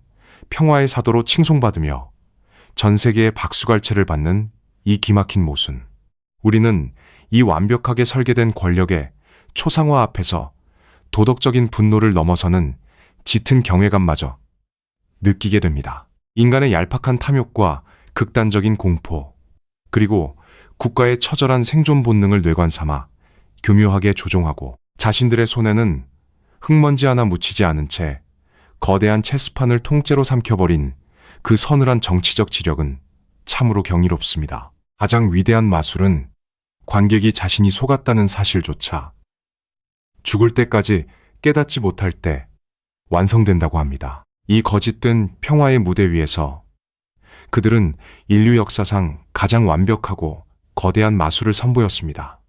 평화의 사도로 칭송받으며 전 세계의 박수갈채를 받는 이 기막힌 모순. 우리는 이 완벽하게 설계된 권력의 초상화 앞에서 도덕적인 분노를 넘어서는 짙은 경외감마저 느끼게 됩니다. 인간의 얄팍한 탐욕과 극단적인 공포, 그리고 국가의 처절한 생존 본능을 뇌관 삼아 교묘하게 조종하고 자신들의 손에는 흙먼지 하나 묻히지 않은 채 거대한 체스판을 통째로 삼켜버린 그 서늘한 정치적 지력은 참으로 경이롭습니다. 가장 위대한 마술은 관객이 자신이 속았다는 사실조차 죽을 때까지 깨닫지 못할 때 완성된다고 합니다. 이 거짓된 평화의 무대 위에서 그들은 인류 역사상 가장 완벽하고 거대한 마술을 선보였습니다.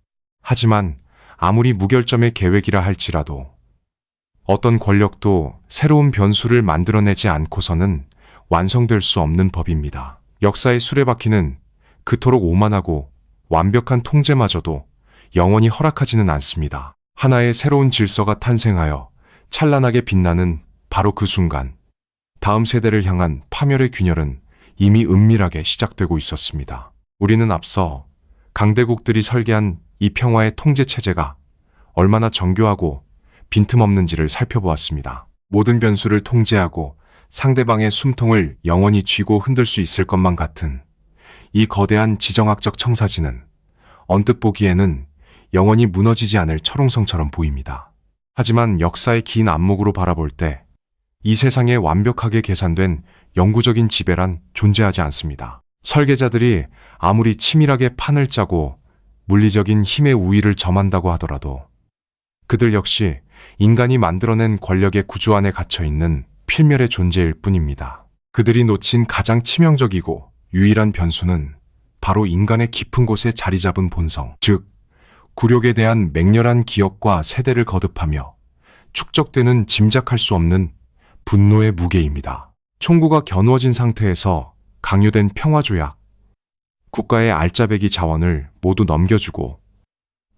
하지만 아무리 무결점의 계획이라 할지라도 어떤 권력도 새로운 변수를 만들어내지 않고서는 완성될 수 없는 법입니다. 역사의 수레바퀴는 그토록 오만하고 완벽한 통제마저도 영원히 허락하지는 않습니다. 하나의 새로운 질서가 탄생하여 찬란하게 빛나는 바로 그 순간, 다음 세대를 향한 파멸의 균열은 이미 은밀하게 시작되고 있었습니다. 우리는 앞서 강대국들이 설계한 이 평화의 통제 체제가 얼마나 정교하고 빈틈없는지를 살펴보았습니다. 모든 변수를 통제하고 상대방의 숨통을 영원히 쥐고 흔들 수 있을 것만 같은 이 거대한 지정학적 청사진은 언뜻 보기에는 영원히 무너지지 않을 철옹성처럼 보입니다. 하지만 역사의 긴 안목으로 바라볼 때 이 세상에 완벽하게 계산된 영구적인 지배란 존재하지 않습니다. 설계자들이 아무리 치밀하게 판을 짜고 물리적인 힘의 우위를 점한다고 하더라도 그들 역시 인간이 만들어낸 권력의 구조 안에 갇혀있는 필멸의 존재일 뿐입니다. 그들이 놓친 가장 치명적이고 유일한 변수는 바로 인간의 깊은 곳에 자리 잡은 본성, 즉 굴욕에 대한 맹렬한 기억과 세대를 거듭하며 축적되는 짐작할 수 없는 분노의 무게입니다. 총구가 겨누어진 상태에서 강요된 평화조약, 국가의 알짜배기 자원을 모두 넘겨주고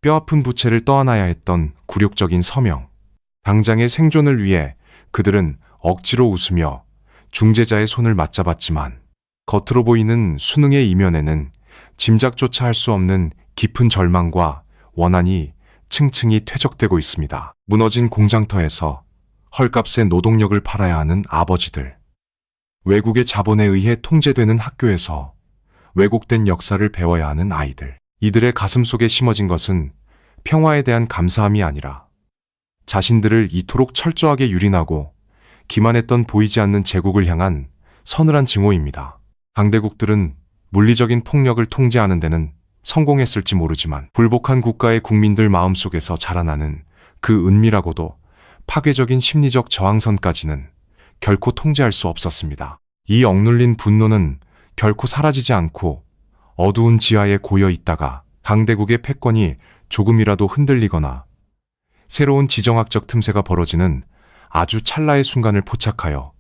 뼈아픈 부채를 떠안아야 했던 굴욕적인 서명, 당장의 생존을 위해 그들은 억지로 웃으며 중재자의 손을 맞잡았지만 겉으로 보이는 수능의 이면에는 짐작조차 할 수 없는 깊은 절망과 원한이 층층이 퇴적되고 있습니다. 무너진 공장터에서 헐값에 노동력을 팔아야 하는 아버지들, 외국의 자본에 의해 통제되는 학교에서 왜곡된 역사를 배워야 하는 아이들, 이들의 가슴 속에 심어진 것은 평화에 대한 감사함이 아니라 자신들을 이토록 철저하게 유린하고 기만했던 보이지 않는 제국을 향한 서늘한 증오입니다. 강대국들은 물리적인 폭력을 통제하는 데는 성공했을지 모르지만 불복한 국가의 국민들 마음속에서 자라나는 그 은밀하고도 파괴적인 심리적 저항선까지는 결코 통제할 수 없었습니다. 이 억눌린 분노는 결코 사라지지 않고 어두운 지하에 고여 있다가 강대국의 패권이 조금이라도 흔들리거나 새로운 지정학적 틈새가 벌어지는 아주 찰나의 순간을 포착하여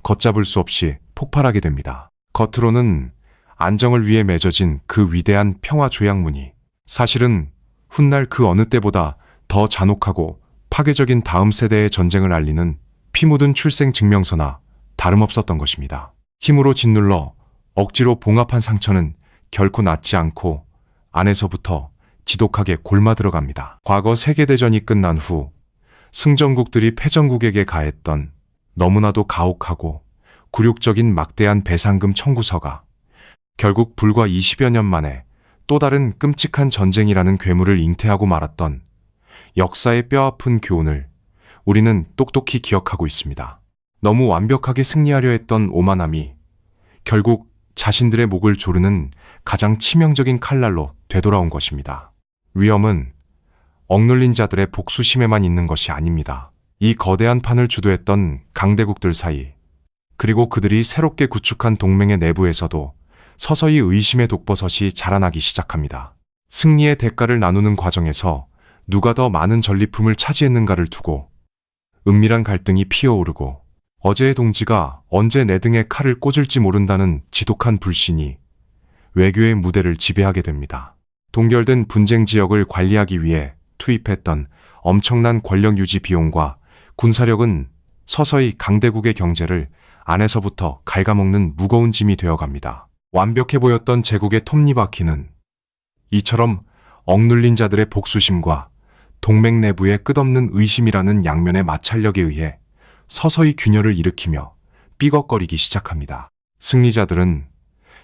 걷잡을 수 없이 폭발하게 됩니다. 겉으로는 안정을 위해 맺어진 그 위대한 평화 조약문이 사실은 훗날 그 어느 때보다 더 잔혹하고 파괴적인 다음 세대의 전쟁을 알리는 피 묻은 출생 증명서나 다름없었던 것입니다. 힘으로 짓눌러 억지로 봉합한 상처는 결코 낫지 않고 안에서부터 지독하게 골마 들어갑니다. 과거 세계대전이 끝난 후 승전국들이 패전국에게 가했던 너무나도 가혹하고 굴욕적인 막대한 배상금 청구서가 결국 불과 20여 년 만에 또 다른 끔찍한 전쟁이라는 괴물을 잉태하고 말았던 역사의 뼈아픈 교훈을 우리는 똑똑히 기억하고 있습니다. 너무 완벽하게 승리하려 했던 오만함이 결국 자신들의 목을 조르는 가장 치명적인 칼날로 되돌아온 것입니다. 위험은 억눌린 자들의 복수심에만 있는 것이 아닙니다. 이 거대한 판을 주도했던 강대국들 사이, 그리고 그들이 새롭게 구축한 동맹의 내부에서도 서서히 의심의 독버섯이 자라나기 시작합니다. 승리의 대가를 나누는 과정에서 누가 더 많은 전리품을 차지했는가를 두고 은밀한 갈등이 피어오르고, 어제의 동지가 언제 내 등에 칼을 꽂을지 모른다는 지독한 불신이 외교의 무대를 지배하게 됩니다. 동결된 분쟁 지역을 관리하기 위해 투입했던 엄청난 권력 유지 비용과 군사력은 서서히 강대국의 경제를 안에서부터 갉아먹는 무거운 짐이 되어갑니다. 완벽해 보였던 제국의 톱니바퀴는 이처럼 억눌린 자들의 복수심과 동맹 내부의 끝없는 의심이라는 양면의 마찰력에 의해 서서히 균열을 일으키며 삐걱거리기 시작합니다. 승리자들은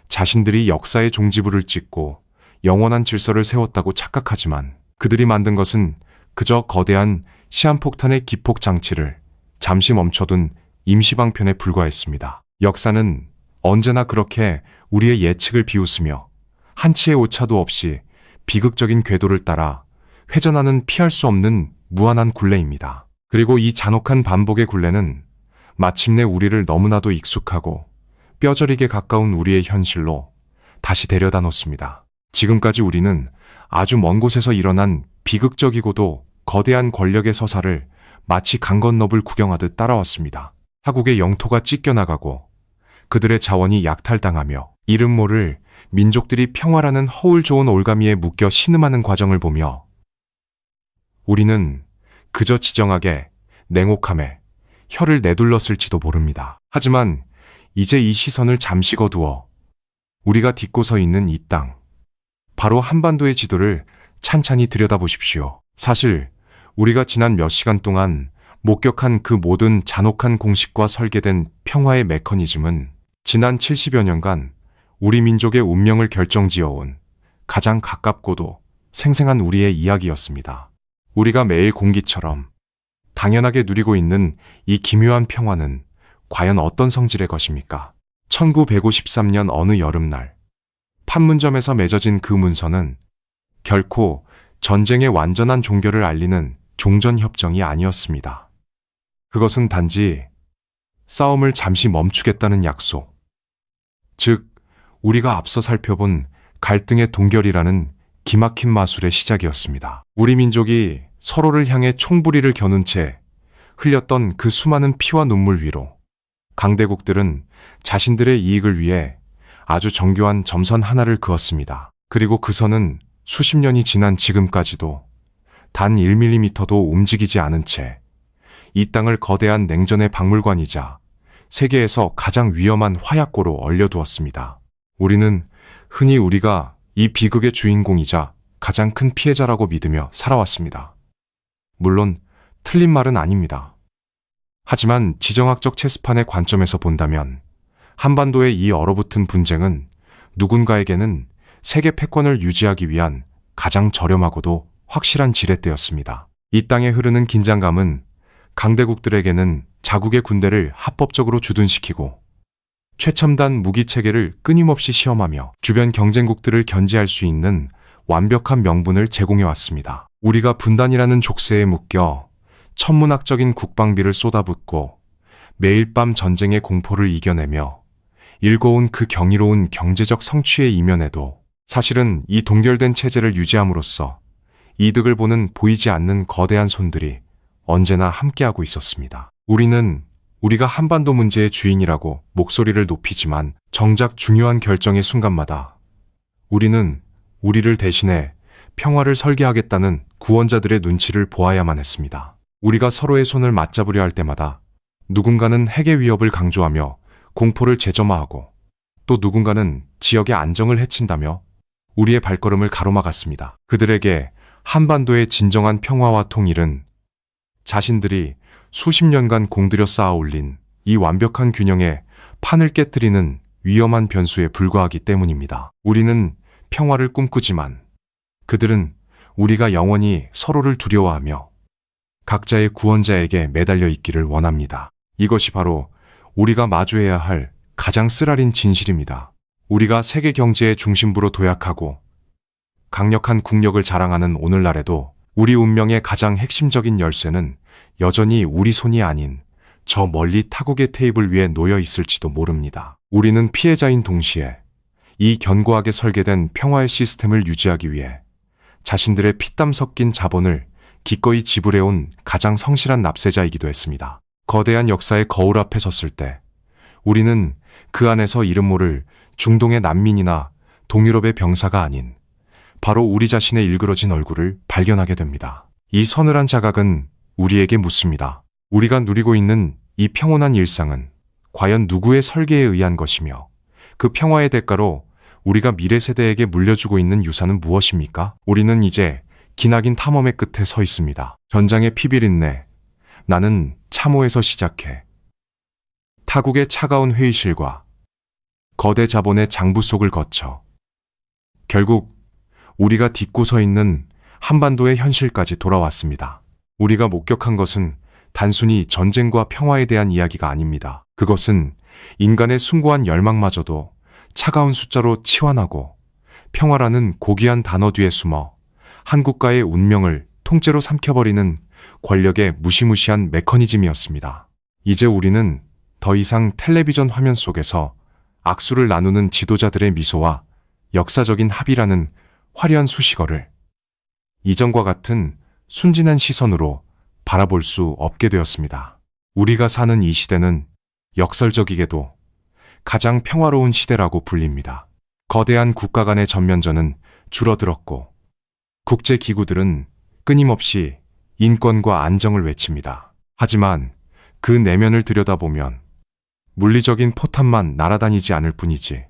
자신들이 역사의 종지부를 찍고 영원한 질서를 세웠다고 착각하지만, 그들이 만든 것은 그저 거대한 시한폭탄의 기폭 장치를 잠시 멈춰둔 임시방편에 불과했습니다. 역사는 언제나 그렇게 우리의 예측을 비웃으며 한치의 오차도 없이 비극적인 궤도를 따라 회전하는 피할 수 없는 무한한 굴레입니다. 그리고 이 잔혹한 반복의 굴레는 마침내 우리를 너무나도 익숙하고 뼈저리게 가까운 우리의 현실로 다시 데려다 놓습니다. 지금까지 우리는 아주 먼 곳에서 일어난 비극적이고도 거대한 권력의 서사를 마치 강 건너블 구경하듯 따라왔습니다. 타국의 영토가 찢겨나가고 그들의 자원이 약탈당하며 이름 모를 민족들이 평화라는 허울 좋은 올가미에 묶여 신음하는 과정을 보며 우리는 그저 지정하게 냉혹함에 혀를 내둘렀을지도 모릅니다. 하지만 이제 이 시선을 잠시 거두어 우리가 딛고 서 있는 이 땅, 바로 한반도의 지도를 찬찬히 들여다보십시오. 사실 우리가 지난 몇 시간 동안 목격한 그 모든 잔혹한 공식과 설계된 평화의 메커니즘은 지난 70여 년간 우리 민족의 운명을 결정지어온 가장 가깝고도 생생한 우리의 이야기였습니다. 우리가 매일 공기처럼 당연하게 누리고 있는 이 기묘한 평화는 과연 어떤 성질의 것입니까? 1953년 어느 여름날, 판문점에서 맺어진 그 문서는 결코 전쟁의 완전한 종결을 알리는 종전협정이 아니었습니다. 그것은 단지 싸움을 잠시 멈추겠다는 약속, 즉 우리가 앞서 살펴본 갈등의 동결이라는 기막힌 마술의 시작이었습니다. 우리 민족이 서로를 향해 총부리를 겨눈 채 흘렸던 그 수많은 피와 눈물 위로 강대국들은 자신들의 이익을 위해 아주 정교한 점선 하나를 그었습니다. 그리고 그 선은 수십 년이 지난 지금까지도 단 1mm도 움직이지 않은 채 이 땅을 거대한 냉전의 박물관이자 세계에서 가장 위험한 화약고로 얼려두었습니다. 우리는 흔히 우리가 이 비극의 주인공이자 가장 큰 피해자라고 믿으며 살아왔습니다. 물론 틀린 말은 아닙니다. 하지만 지정학적 체스판의 관점에서 본다면 한반도의 이 얼어붙은 분쟁은 누군가에게는 세계 패권을 유지하기 위한 가장 저렴하고도 확실한 지렛대였습니다. 이 땅에 흐르는 긴장감은 강대국들에게는 자국의 군대를 합법적으로 주둔시키고 최첨단 무기 체계를 끊임없이 시험하며 주변 경쟁국들을 견제할 수 있는 완벽한 명분을 제공해왔습니다. 우리가 분단이라는 족쇄에 묶여 천문학적인 국방비를 쏟아붓고 매일 밤 전쟁의 공포를 이겨내며 일궈온 그 경이로운 경제적 성취의 이면에도 사실은 이 동결된 체제를 유지함으로써 이득을 보는 보이지 않는 거대한 손들이 언제나 함께하고 있었습니다. 우리는 우리가 한반도 문제의 주인이라고 목소리를 높이지만 정작 중요한 결정의 순간마다 우리는 우리를 대신해 평화를 설계하겠다는 구원자들의 눈치를 보아야만 했습니다. 우리가 서로의 손을 맞잡으려 할 때마다 누군가는 핵의 위협을 강조하며 공포를 재점화하고 또 누군가는 지역의 안정을 해친다며 우리의 발걸음을 가로막았습니다. 그들에게 한반도의 진정한 평화와 통일은 자신들이 수십 년간 공들여 쌓아 올린 이 완벽한 균형에 판을 깨뜨리는 위험한 변수에 불과하기 때문입니다. 우리는 평화를 꿈꾸지만 그들은 우리가 영원히 서로를 두려워하며 각자의 구원자에게 매달려 있기를 원합니다. 이것이 바로 우리가 마주해야 할 가장 쓰라린 진실입니다. 우리가 세계 경제의 중심부로 도약하고 강력한 국력을 자랑하는 오늘날에도 우리 운명의 가장 핵심적인 열쇠는 여전히 우리 손이 아닌 저 멀리 타국의 테이블 위에 놓여 있을지도 모릅니다. 우리는 피해자인 동시에 이 견고하게 설계된 평화의 시스템을 유지하기 위해 자신들의 피땀 섞인 자본을 기꺼이 지불해온 가장 성실한 납세자이기도 했습니다. 거대한 역사의 거울 앞에 섰을 때 우리는 그 안에서 이름 모를 중동의 난민이나 동유럽의 병사가 아닌 바로 우리 자신의 일그러진 얼굴을 발견하게 됩니다. 이 서늘한 자각은 우리에게 묻습니다. 우리가 누리고 있는 이 평온한 일상은 과연 누구의 설계에 의한 것이며 그 평화의 대가로 우리가 미래 세대에게 물려주고 있는 유산은 무엇입니까? 우리는 이제 기나긴 탐험의 끝에 서 있습니다. 전장의 피비린내, 나는 참호에서 시작해 타국의 차가운 회의실과 거대 자본의 장부 속을 거쳐 결국 우리가 딛고 서 있는 한반도의 현실까지 돌아왔습니다. 우리가 목격한 것은 단순히 전쟁과 평화에 대한 이야기가 아닙니다. 그것은 인간의 숭고한 열망마저도 차가운 숫자로 치환하고 평화라는 고귀한 단어 뒤에 숨어 한 국가의 운명을 통째로 삼켜버리는 권력의 무시무시한 메커니즘이었습니다. 이제 우리는 더 이상 텔레비전 화면 속에서 악수를 나누는 지도자들의 미소와 역사적인 합의라는 화려한 수식어를 이전과 같은 순진한 시선으로 바라볼 수 없게 되었습니다. 우리가 사는 이 시대는 역설적이게도 가장 평화로운 시대라고 불립니다. 거대한 국가 간의 전면전은 줄어들었고 국제기구들은 끊임없이 인권과 안정을 외칩니다. 하지만 그 내면을 들여다보면 물리적인 포탄만 날아다니지 않을 뿐이지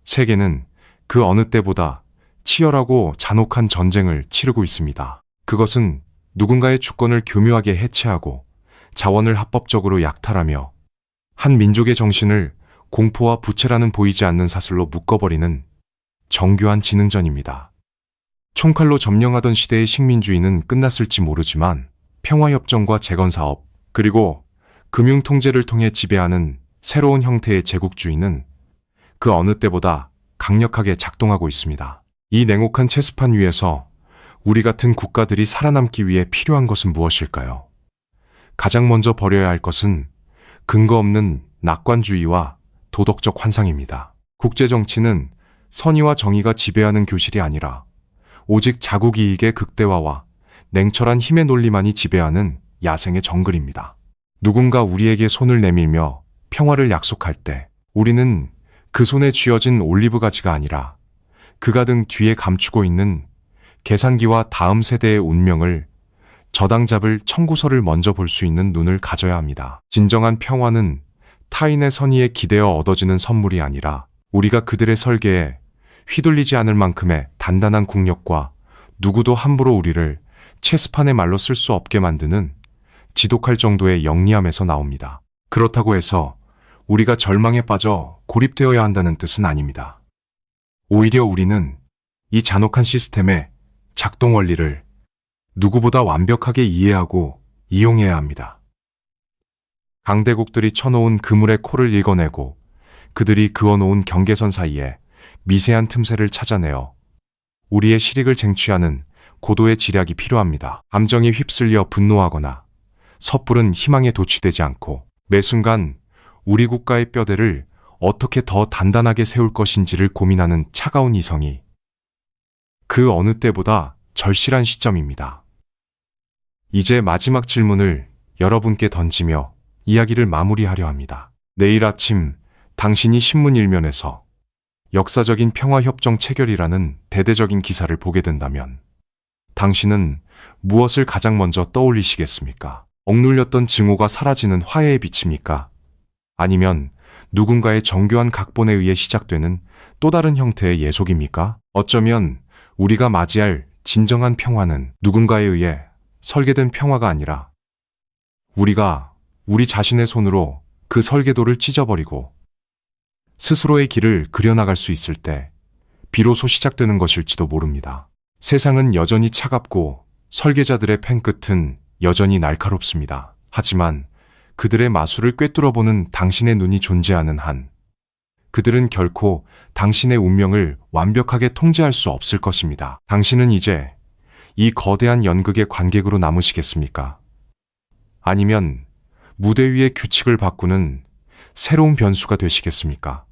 세계는 그 어느 때보다 치열하고 잔혹한 전쟁을 치르고 있습니다. 그것은 누군가의 주권을 교묘하게 해체하고 자원을 합법적으로 약탈하며 한 민족의 정신을 공포와 부채라는 보이지 않는 사슬로 묶어버리는 정교한 지능전입니다. 총칼로 점령하던 시대의 식민주의는 끝났을지 모르지만 평화협정과 재건사업 그리고 금융통제를 통해 지배하는 새로운 형태의 제국주의는 그 어느 때보다 강력하게 작동하고 있습니다. 이 냉혹한 체스판 위에서 우리 같은 국가들이 살아남기 위해 필요한 것은 무엇일까요? 가장 먼저 버려야 할 것은 근거 없는 낙관주의와 도덕적 환상입니다. 국제정치는 선의와 정의가 지배하는 교실이 아니라 오직 자국이익의 극대화와 냉철한 힘의 논리만이 지배하는 야생의 정글입니다. 누군가 우리에게 손을 내밀며 평화를 약속할 때 우리는 그 손에 쥐어진 올리브 가지가 아니라 그 가등 뒤에 감추고 있는 계산기와 다음 세대의 운명을 저당 잡을 청구서를 먼저 볼 수 있는 눈을 가져야 합니다. 진정한 평화는 타인의 선의에 기대어 얻어지는 선물이 아니라 우리가 그들의 설계에 휘둘리지 않을 만큼의 단단한 국력과 누구도 함부로 우리를 체스판의 말로 쓸 수 없게 만드는 지독할 정도의 영리함에서 나옵니다. 그렇다고 해서 우리가 절망에 빠져 고립되어야 한다는 뜻은 아닙니다. 오히려 우리는 이 잔혹한 시스템의 작동 원리를 누구보다 완벽하게 이해하고 이용해야 합니다. 강대국들이 쳐놓은 그물의 코를 읽어내고 그들이 그어놓은 경계선 사이에 미세한 틈새를 찾아내어 우리의 실익을 쟁취하는 고도의 지략이 필요합니다. 감정이 휩쓸려 분노하거나 섣부른 희망에 도취되지 않고 매 순간 우리 국가의 뼈대를 어떻게 더 단단하게 세울 것인지를 고민하는 차가운 이성이 그 어느 때보다 절실한 시점입니다. 이제 마지막 질문을 여러분께 던지며 이야기를 마무리하려 합니다. 내일 아침 당신이 신문 일면에서 역사적인 평화협정 체결이라는 대대적인 기사를 보게 된다면 당신은 무엇을 가장 먼저 떠올리시겠습니까? 억눌렸던 증오가 사라지는 화해의 빛입니까? 아니면 누군가의 정교한 각본에 의해 시작되는 또 다른 형태의 예속입니까? 어쩌면 우리가 맞이할 진정한 평화는 누군가에 의해 설계된 평화가 아니라 우리가 우리 자신의 손으로 그 설계도를 찢어버리고 스스로의 길을 그려나갈 수 있을 때 비로소 시작되는 것일지도 모릅니다. 세상은 여전히 차갑고 설계자들의 펜끝은 여전히 날카롭습니다. 하지만 그들의 마술을 꿰뚫어보는 당신의 눈이 존재하는 한 그들은 결코 당신의 운명을 완벽하게 통제할 수 없을 것입니다. 당신은 이제 이 거대한 연극의 관객으로 남으시겠습니까? 아니면 무대 위의 규칙을 바꾸는 새로운 변수가 되시겠습니까?